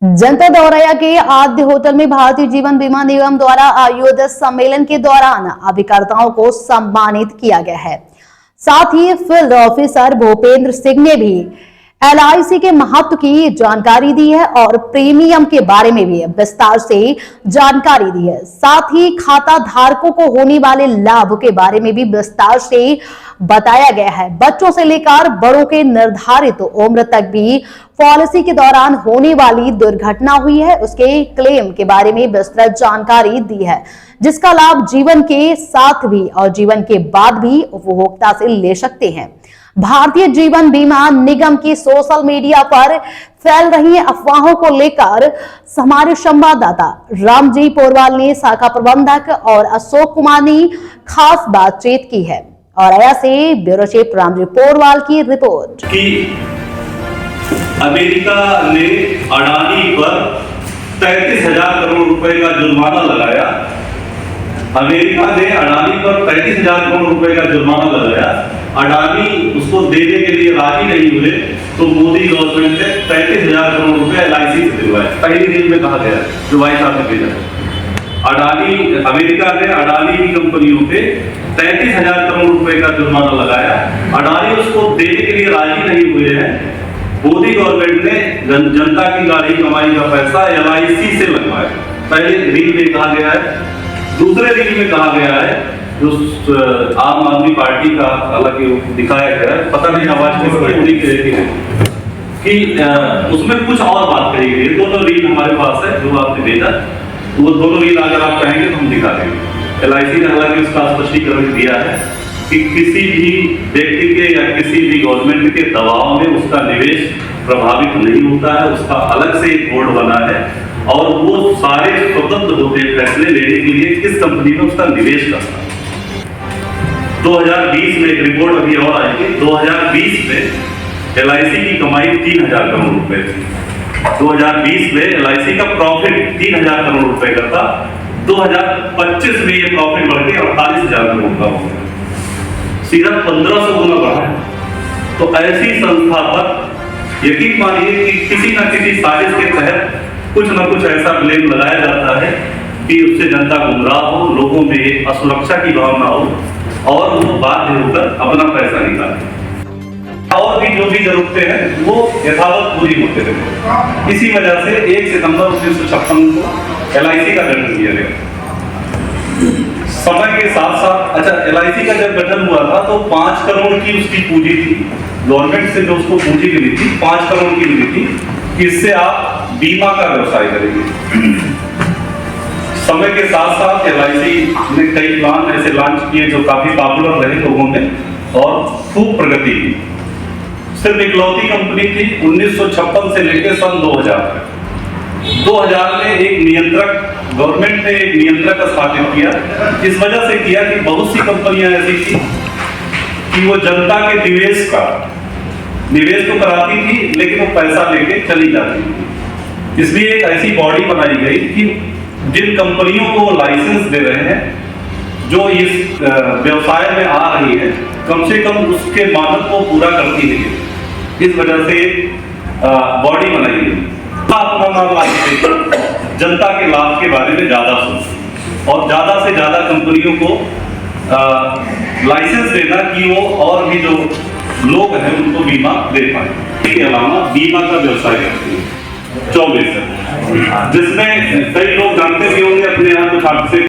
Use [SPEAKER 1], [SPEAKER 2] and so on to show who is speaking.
[SPEAKER 1] जनपद औरैया के आद्य होटल में भारतीय जीवन बीमा निगम द्वारा आयोजित सम्मेलन के दौरान अभिकर्ताओं को सम्मानित किया गया है। साथ ही फील्ड ऑफिसर भूपेंद्र सिंह ने भी LIC के महत्व की जानकारी दी है और प्रीमियम के बारे में भी विस्तार से जानकारी दी है। साथ ही खाता धारकों को होने वाले लाभ के बारे में भी विस्तार से बताया गया है। बच्चों से लेकर बड़ों के निर्धारित उम्र तक भी पॉलिसी के दौरान होने वाली दुर्घटना हुई है उसके क्लेम के बारे में विस्तृत जानकारी दी है, जिसका लाभ जीवन के साथ भी और जीवन के बाद भी उपभोक्ता से ले सकते हैं। भारतीय जीवन बीमा निगम की सोशल मीडिया पर फैल रही अफवाहों को लेकर हमारे संवाददाता रामजी पोरवाल ने शाखा प्रबंधक और अशोक कुमार ने खास बातचीत की है। औरैया से ब्यूरो चीफ रामजी पोरवाल की रिपोर्ट।
[SPEAKER 2] कि अमेरिका ने अडानी पर 33,000 करोड़ रुपए का जुर्माना लगाया। अमेरिका ने अडानी पर 33,000 करोड़ रुपए का जुर्माना लगाया। अडानी उसको देने के लिए राजी नहीं हुए तो मोदी गवर्नमेंट ने 33,000 करोड़ रुपए LIC से दिलवाए। पहली रील में कहा गया जो भाई साहब ने भेजा, अमेरिका ने अडानी की कंपनियों पे 33,000 करोड़ रुपए का जुर्माना लगाया। अडानी उसको देने के लिए राजी नहीं हुए हैं। मोदी गवर्नमेंट ने जनता की गाड़ी कमाई का पैसा LIC से लगवाया। पहले रील में कहा गया है। दूसरे रील में कहा गया है जो आम आदमी पार्टी का हालांकि दिखाया गया है, पता नहीं आवाज कि उसमें कुछ और बात कही गई। दोनों रील हमारे पास है जो आपने भेजा, वो दोनों रील अगर आप चाहेंगे तो हम दिखा देंगे। LIC ने हालांकि उसका स्पष्टीकरण दिया है कि किसी भी व्यक्ति के या किसी भी गवर्नमेंट के दबाव में उसका निवेश प्रभावित नहीं होता है। उसका अलग से एक बोर्ड बना है और वो सारे स्वतंत्र होते हैं फैसले लेने के लिए किस कंपनी में उसका निवेश करना है। 2020 में एक रिपोर्ट अभी और आएगी। 2020 में LIC की कमाई 3,000 करोड़ रुपए थी। 2020 में LIC का प्रॉफिट 3,000 करोड़ रुपए का था। 2025 में ये प्रॉफिट बढ़ के 48,000 करोड़ का हो गया, सीधा 1,500 गुना बढ़ा। तो ऐसी संस्था पर यकीन मानिए कि किसी न किसी साजिश के तहत कुछ न कुछ ऐसा ब्लेम लगाया जाता है कि उससे जनता गुमराह हो, लोगों में असुरक्षा की भावना हो और वो बाध्य होकर अपना पैसा निकाले और भी जो भी जरूरतें हैं वो यथावत पूरी होते रहे। इसी वजह से 1 सितंबर 1956 को LIC का गठन किया गया। समय के साथ साथ LIC का जब गठन हुआ था तो 5 करोड़ की उसकी पूंजी थी। गवर्नमेंट से जो उसको पूंजी मिली थी 5 करोड़ की मिली थी कि इससे आप बीमा का व्यवसाय करेंगे। समय के साथ साथ LIC ने कई प्लान ऐसे लॉन्च किए जो काफी पॉपुलर रहे लोगों में और खूब प्रगति की। सिर्फ इकलौती कंपनी थी 1956 से लेकर सन 2000 में एक नियंत्रक, गवर्नमेंट ने एक नियंत्रक स्थापित किया। इस वजह से किया कि बहुत सी कंपनियां ऐसी थी कि वो जनता के निवेश तो कराती थी लेकिन वो पैसा लेके चली जाती थी। इसलिए एक ऐसी बॉडी बनाई गई कि जिन कंपनियों को लाइसेंस दे रहे हैं, जो इस व्यवसाय में आ रही है, कम से कम उसके मानक को पूरा करती है। इस वजह से बॉडी बनाई गई। अपना नाम लाइए, जनता के लाभ के बारे में ज्यादा सोचें और ज्यादा से ज्यादा कंपनियों को लाइसेंस देना कि वो और भी जो लोग हैं उनको बीमा दे पाए। इसके अलावा बीमा का व्यवसाय करते हैं 24 है, जिसमें कई लोग जानते भी होंगे अपने यहाँ कुछ हादसे